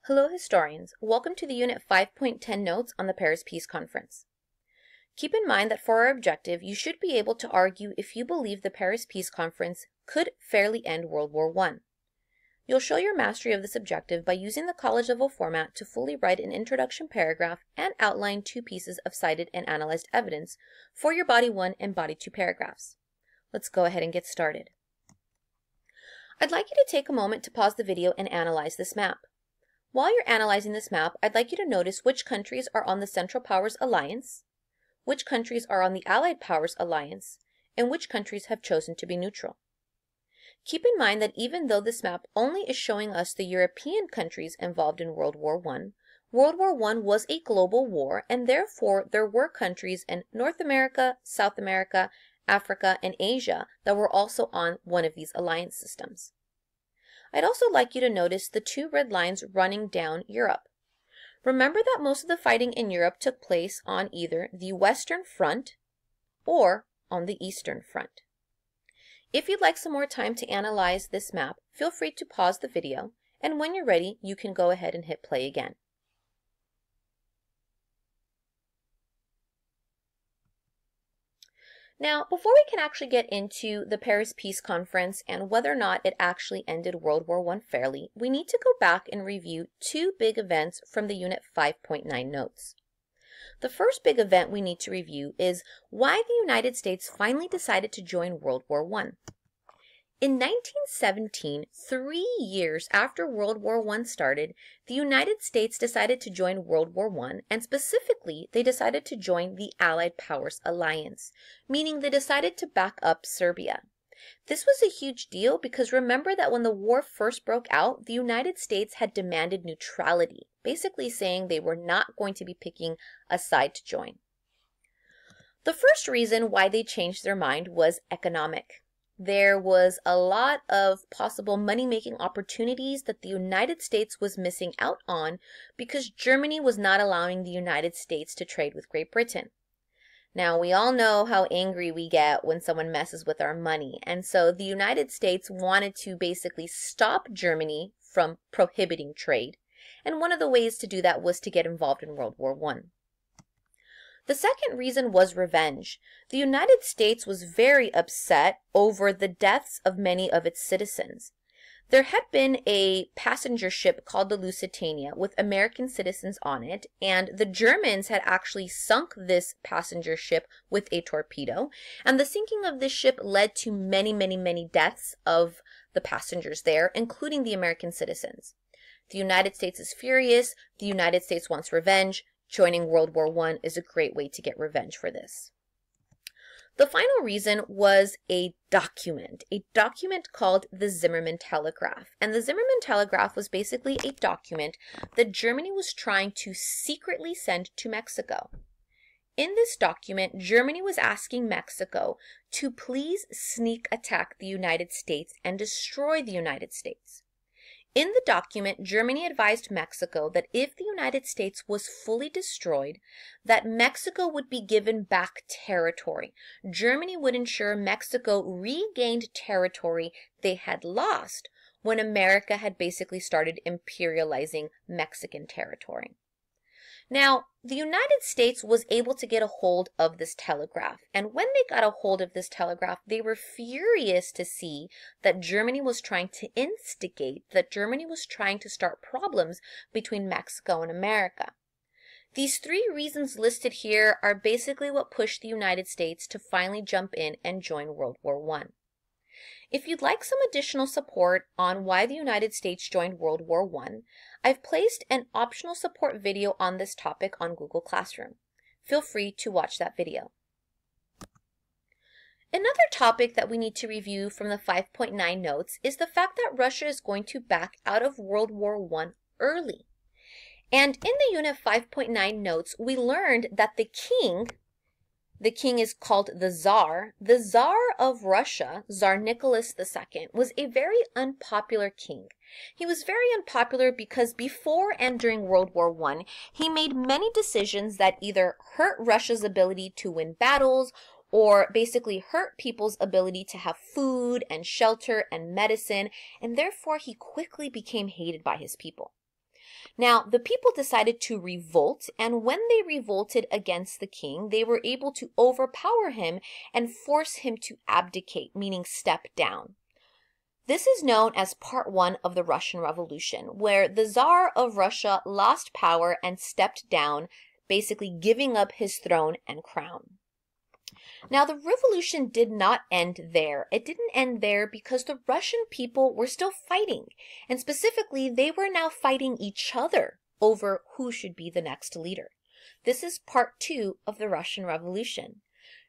Hello historians, welcome to the Unit 5.10 notes on the Paris Peace Conference. Keep in mind that for our objective, you should be able to argue if you believe the Paris Peace Conference could fairly end World War I. You'll show your mastery of this objective by using the college level format to fully write an introduction paragraph and outline two pieces of cited and analyzed evidence for your Body 1 and Body 2 paragraphs. Let's go ahead and get started. I'd like you to take a moment to pause the video and analyze this map. While you're analyzing this map, I'd like you to notice which countries are on the Central Powers Alliance, which countries are on the Allied Powers Alliance, and which countries have chosen to be neutral. Keep in mind that even though this map only is showing us the European countries involved in World War I, World War I was a global war, and therefore there were countries in North America, South America, Africa, and Asia that were also on one of these alliance systems. I'd also like you to notice the two red lines running down Europe. Remember that most of the fighting in Europe took place on either the Western Front or on the Eastern Front. If you'd like some more time to analyze this map, feel free to pause the video, and when you're ready, you can go ahead and hit play again. Now, before we can actually get into the Paris Peace Conference and whether or not it actually ended World War I fairly, we need to go back and review two big events from the Unit 5.9 notes. The first big event we need to review is why the United States finally decided to join World War I. In 1917, 3 years after World War I started, the United States decided to join World War I, and specifically, they decided to join the Allied Powers Alliance, meaning they decided to back up Serbia. This was a huge deal because remember that when the war first broke out, the United States had demanded neutrality, basically saying they were not going to be picking a side to join. The first reason why they changed their mind was economic. There was a lot of possible money-making opportunities that the United States was missing out on because Germany was not allowing the United States to trade with Great Britain. Now, we all know how angry we get when someone messes with our money, and so the United States wanted to basically stop Germany from prohibiting trade, and one of the ways to do that was to get involved in World War I. The second reason was revenge. The United States was very upset over the deaths of many of its citizens. There had been a passenger ship called the Lusitania with American citizens on it, and the Germans had actually sunk this passenger ship with a torpedo, and the sinking of this ship led to many deaths of the passengers there, including the American citizens. The United States is furious. The United States wants revenge. Joining World War I is a great way to get revenge for this. The final reason was a document called the Zimmermann Telegraph. And the Zimmermann Telegraph was basically a document that Germany was trying to secretly send to Mexico. In this document, Germany was asking Mexico to please sneak attack the United States and destroy the United States. In the document, Germany advised Mexico that if the United States was fully destroyed, that Mexico would be given back territory. Germany would ensure Mexico regained territory they had lost when America had basically started imperializing Mexican territory. Now, the United States was able to get a hold of this telegraph, and when they got a hold of this telegraph, they were furious to see that Germany was trying to instigate, that Germany was trying to start problems between Mexico and America. These three reasons listed here are basically what pushed the United States to finally jump in and join World War I. If you'd like some additional support on why the United States joined World War I, I've placed an optional support video on this topic on Google Classroom. Feel free to watch that video. Another topic that we need to review from the 5.9 notes is the fact that Russia is going to back out of World War I early. And in the Unit 5.9 notes, we learned that the king is called the Tsar. The Tsar of Russia, Tsar Nicholas II, was a very unpopular king. He was very unpopular because before and during World War I, he made many decisions that either hurt Russia's ability to win battles or basically hurt people's ability to have food and shelter and medicine, and therefore he quickly became hated by his people. Now, the people decided to revolt, and when they revolted against the king, they were able to overpower him and force him to abdicate, meaning step down. This is known as part 1 of the Russian Revolution, where the Tsar of Russia lost power and stepped down, basically giving up his throne and crown. Now, the revolution did not end there. It didn't end there because the Russian people were still fighting, and specifically, they were now fighting each other over who should be the next leader. This is part 2 of the Russian Revolution.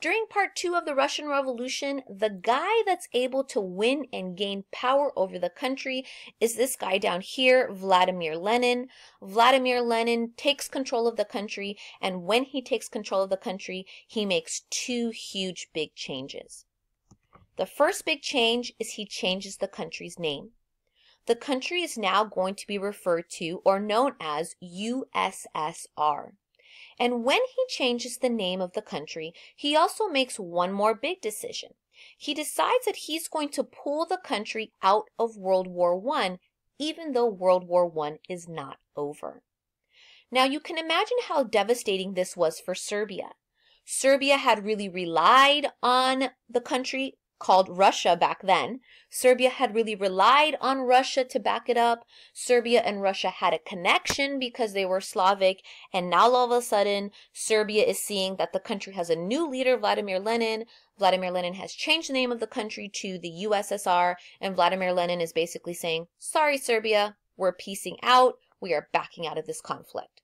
During part 2 of the Russian Revolution, the guy that's able to win and gain power over the country is this guy down here, Vladimir Lenin. Vladimir Lenin takes control of the country, and when he takes control of the country, he makes 2 huge big changes. The first big change is he changes the country's name. The country is now going to be referred to or known as USSR. And when he changes the name of the country, he also makes one more big decision. He decides that he's going to pull the country out of World War I, even though World War I is not over. Now, you can imagine how devastating this was for Serbia. Serbia had really relied on the country called Russia back then. Serbia had really relied on Russia to back it up. Serbia and Russia had a connection because they were Slavic, and now all of a sudden Serbia is seeing that the country has a new leader, Vladimir Lenin. Vladimir Lenin has changed the name of the country to the USSR, and Vladimir Lenin is basically saying, sorry Serbia, we're piecing out, we are backing out of this conflict.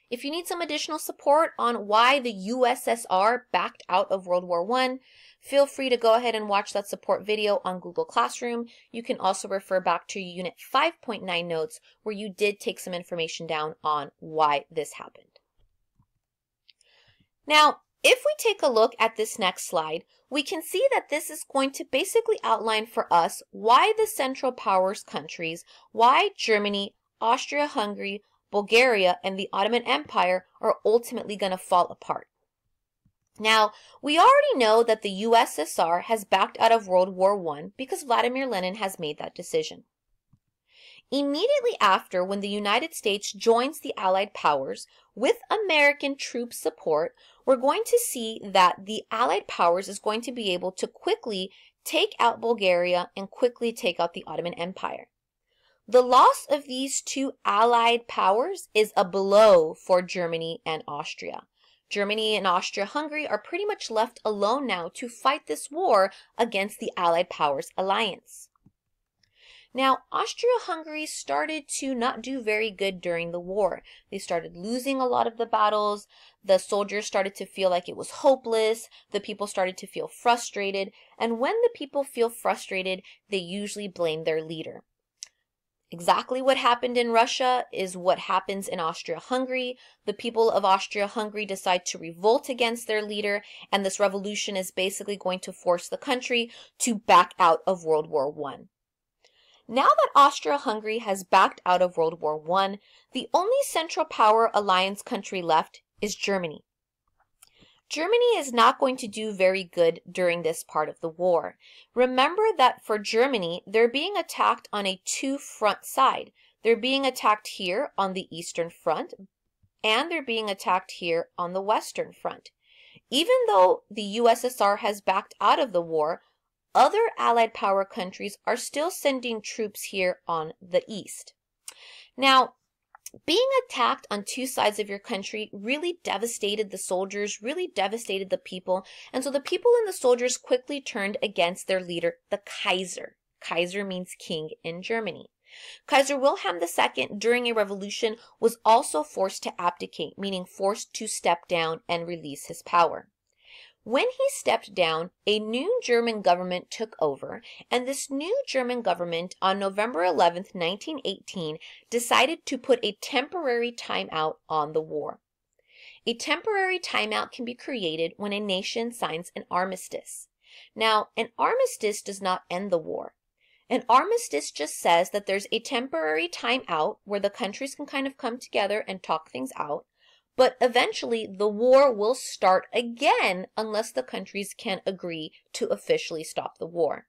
If you need some additional support on why the USSR backed out of World War I, feel free to go ahead and watch that support video on Google Classroom. You can also refer back to Unit 5.9 notes where you did take some information down on why this happened. Now, if we take a look at this next slide, we can see that this is going to basically outline for us why the Central Powers countries, why Germany, Austria-Hungary, Bulgaria, and the Ottoman Empire are ultimately going to fall apart. Now, we already know that the USSR has backed out of World War I because Vladimir Lenin has made that decision. Immediately after, when the United States joins the Allied powers, with American troop support, we're going to see that the Allied powers is going to be able to quickly take out Bulgaria and quickly take out the Ottoman Empire. The loss of these 2 Allied powers is a blow for Germany and Austria. Germany and Austria-Hungary are pretty much left alone now to fight this war against the Allied powers alliance. Now, Austria-Hungary started to not do very good during the war. They started losing a lot of the battles. The soldiers started to feel like it was hopeless. The people started to feel frustrated. And when the people feel frustrated, they usually blame their leader. Exactly what happened in Russia is what happens in Austria-Hungary. The people of Austria-Hungary decide to revolt against their leader, and this revolution is basically going to force the country to back out of World War I. Now that Austria-Hungary has backed out of World War I, the only Central Power Alliance country left is Germany. Germany is not going to do very good during this part of the war. Remember that for Germany, they're being attacked on a 2-front side. They're being attacked here on the Eastern Front, and they're being attacked here on the Western Front. Even though the USSR has backed out of the war, other Allied power countries are still sending troops here on the East. Now, being attacked on 2 sides of your country really devastated the soldiers, really devastated the people, and so the people and the soldiers quickly turned against their leader, the Kaiser. Kaiser means king in Germany. Kaiser Wilhelm II, during a revolution, was also forced to abdicate, meaning forced to step down and release his power. When he stepped down, a new German government took over, and this new German government on November 11th, 1918, decided to put a temporary timeout on the war. A temporary timeout can be created when a nation signs an armistice. Now, an armistice does not end the war. An armistice just says that there's a temporary timeout where the countries can kind of come together and talk things out. But eventually, the war will start again unless the countries can agree to officially stop the war.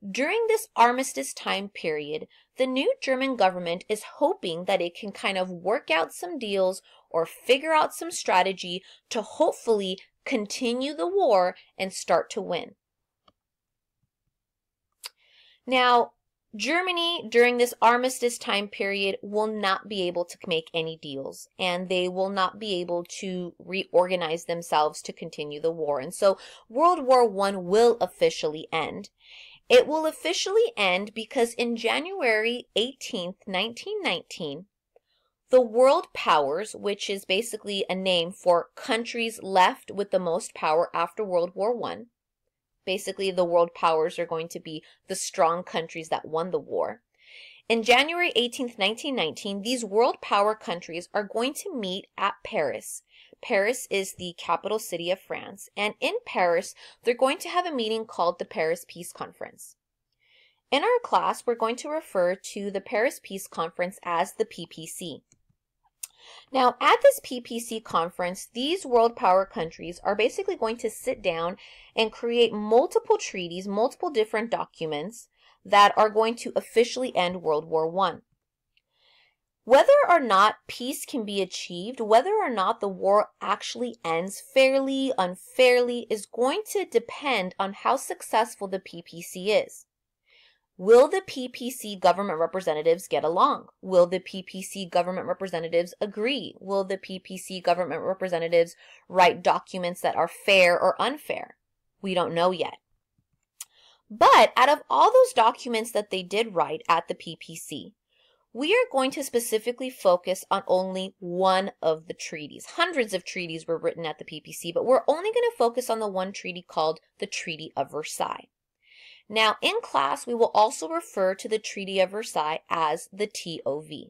During this armistice time period, the new German government is hoping that it can kind of work out some deals or figure out some strategy to hopefully continue the war and start to win. Now, Germany during this armistice time period will not be able to make any deals, and they will not be able to reorganize themselves to continue the war. And so World War I will officially end. It will officially end because in January 18th, 1919, the world powers, which is basically a name for countries left with the most power after World War I, basically the world powers are going to be the strong countries that won the war. In January 18th, 1919, these world power countries are going to meet at Paris. Paris is the capital city of France, and in Paris, they're going to have a meeting called the Paris Peace Conference. In our class, we're going to refer to the Paris Peace Conference as the PPC. Now, at this PPC conference, these world power countries are basically going to sit down and create multiple treaties, multiple different documents that are going to officially end World War I. Whether or not peace can be achieved, whether or not the war actually ends fairly, unfairly, is going to depend on how successful the PPC is. Will the PPC government representatives get along? Will the PPC government representatives agree? Will the PPC government representatives write documents that are fair or unfair? We don't know yet. But out of all those documents that they did write at the PPC, we are going to specifically focus on only one of the treaties. Hundreds of treaties were written at the PPC, but we're only going to focus on the one treaty called the Treaty of Versailles. Now, in class, we will also refer to the Treaty of Versailles as the TOV.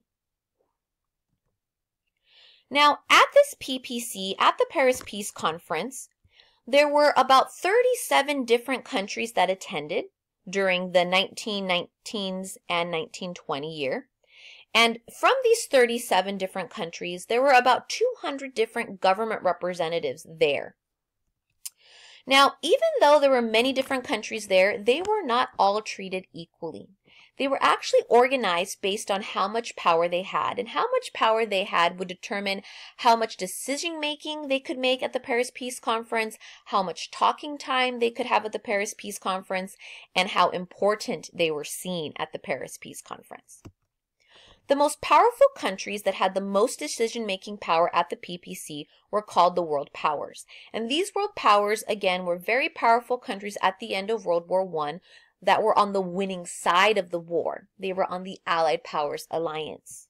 Now, at this PPC, at the Paris Peace Conference, there were about 37 different countries that attended during the 1919s and 1920 year. And from these 37 different countries, there were about 200 different government representatives there. Now, even though there were many different countries there, they were not all treated equally. They were actually organized based on how much power they had, and how much power they had would determine how much decision-making they could make at the Paris Peace Conference, how much talking time they could have at the Paris Peace Conference, and how important they were seen at the Paris Peace Conference. The most powerful countries that had the most decision-making power at the PPC were called the world powers. And these world powers, again, were very powerful countries at the end of World War I that were on the winning side of the war. They were on the Allied Powers Alliance.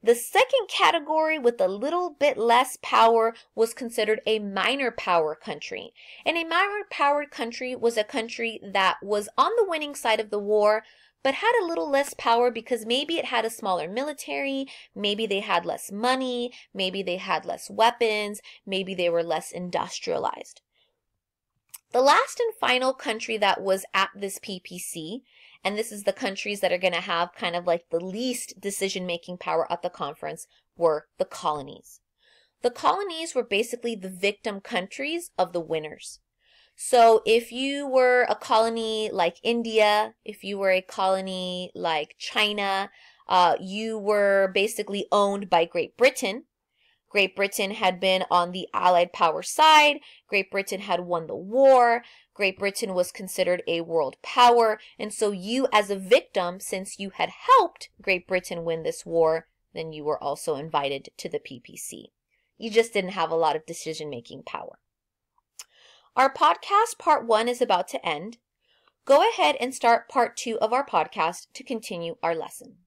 The second category with a little bit less power was considered a minor power country. And a minor power country was a country that was on the winning side of the war, but had a little less power because maybe it had a smaller military, maybe they had less money, maybe they had less weapons, maybe they were less industrialized. The last and final country that was at this PPC, and this is the countries that are going to have kind of like the least decision-making power at the conference, were the colonies. The colonies were basically the victim countries of the winners. So if you were a colony like India, if you were a colony like China, you were basically owned by Great Britain. Great Britain had been on the Allied power side. Great Britain had won the war. Great Britain was considered a world power. And so you as a victim, since you had helped Great Britain win this war, then you were also invited to the PPC. You just didn't have a lot of decision-making power. Our podcast part 1 is about to end. Go ahead and start part 2 of our podcast to continue our lesson.